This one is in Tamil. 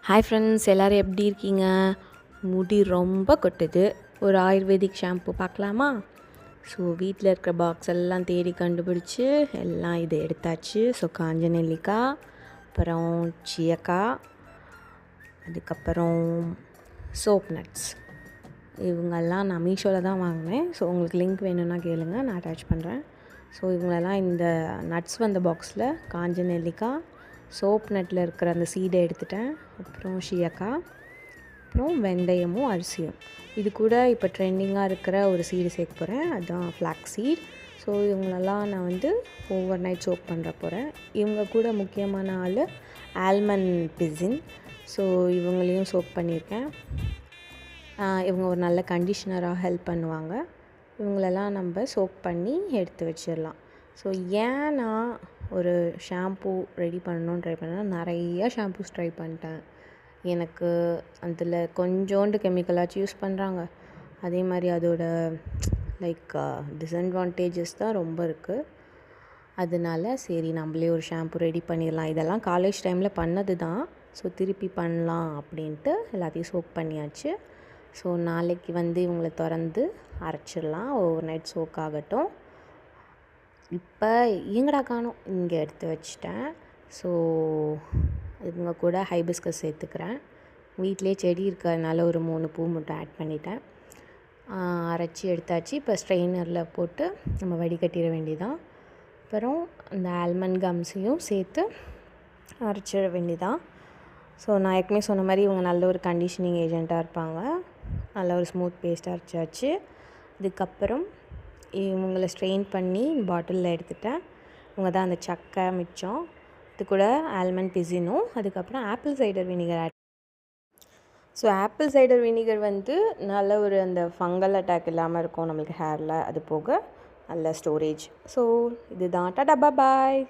ஹாய் ஃப்ரெண்ட்ஸ், எல்லோரும் எப்படி இருக்கீங்க? முடி ரொம்ப கொட்டுது. ஒரு ஆயுர்வேதிக் ஷாம்பு பார்க்கலாமா? ஸோ வீட்டில் இருக்கிற பாக்ஸ் எல்லாம் தேடி கண்டுபிடிச்சி எல்லாம் இதை எடுத்தாச்சு. ஸோ காஞ்ச நெல்லிக்காய், அப்புறம் சீயக்காய், அதுக்கப்புறம் சோப் நட்ஸ். இவங்கெல்லாம் நான் மீஷோவில் தான் வாங்கினேன். ஸோ உங்களுக்கு லிங்க் வேணும்னா கேளுங்க, நான் அட்டாச் பண்ணுறேன். ஸோ இவங்களெல்லாம் இந்த நட்ஸ் வந்த பாக்ஸில் காஞ்ச நெல்லிக்காய், சோப் நட்டில் இருக்கிற அந்த சீடை எடுத்துட்டேன், அப்புறம் சீயக்காய், அப்புறம் வெந்தயமும் அரிசியும். இது கூட இப்போ ட்ரெண்டிங்காக இருக்கிற ஒரு சீடு சேர்க்க போகிறேன், அதுதான் ஃப்ளாக்ஸ் சீட். ஸோ இவங்களெல்லாம் நான் ஓவர் நைட் சோப் பண்ணுற போகிறேன். இவங்க கூட முக்கியமான ஆள் ஆல்மண்ட் பிசின். ஸோ இவங்களையும் சோப் பண்ணியிருக்கேன். இவங்க ஒரு நல்ல கண்டிஷ்னராக ஹெல்ப் பண்ணுவாங்க. இவங்களெல்லாம் நம்ம சோப் பண்ணி எடுத்து வச்சிடலாம். ஸோ ஏன் நான் ஒரு ஷாம்பூ ரெடி பண்ணணுன்னு ட்ரை பண்ணேன். நிறையா ஷாம்பூஸ் ட்ரை பண்ணிட்டேன். எனக்கு அதில் கொஞ்சோண்டு கெமிக்கலாச்சும் யூஸ் பண்ணுறாங்க. அதே மாதிரி அதோட டிஸ்அட்வான்டேஜஸ் தான் ரொம்ப இருக்குது. அதனால சரி நம்மளே ஒரு ஷாம்பு ரெடி பண்ணிடலாம். இதெல்லாம் காலேஜ் டைமில் பண்ணது தான். ஸோ திருப்பி பண்ணலாம் அப்படின்ட்டு எல்லாத்தையும் சோக் பண்ணியாச்சு. ஸோ நாளைக்கு இவங்களை திறந்து அரைச்சிடலாம். ஓவர் நைட் சோக் ஆகட்டும். இப்போ எங்கடா காணோம், இங்கே எடுத்து வச்சிட்டேன். ஸோ இவங்க கூட ஹைபிஸ்கஸ் சேர்த்துக்கிறேன். வீட்டிலே செடி இருக்கிறதுனால ஒரு 3 பூ மட்டும் ஆட் பண்ணிட்டேன். அரைச்சி எடுத்தாச்சு. இப்போ ஸ்ட்ரெயினரில் போட்டு நம்ம வடிகட்டிட வேண்டியதான். அப்புறம் அந்த ஆல்மண்ட் கம்ஸையும் சேர்த்து அரைச்சிட வேண்டியதான். ஸோ நான் ஏற்கனவே சொன்ன மாதிரி இவங்க நல்ல ஒரு கண்டிஷனிங் ஏஜெண்ட்டாக இருப்பாங்க. நல்ல ஒரு ஸ்மூத் பேஸ்ட்டாக அரைச்சாச்சு. இதுக்கப்புறம் இவங்களை ஸ்ட்ரெயின் பண்ணி பாட்டிலில் எடுத்துட்டேன். இவங்க தான் அந்த சக்கை மிச்சம். இது கூட ஆல்மண்ட் பிசினும், அதுக்கப்புறம் apple cider vinegar add. So apple cider vinegar நல்ல ஒரு அந்த ஃபங்கல் அட்டாக் இல்லாமல் இருக்கும் நம்மளுக்கு ஹேரில். அது போக நல்ல ஸ்டோரேஜ். ஸோ இதுதான். டாடா பாய்.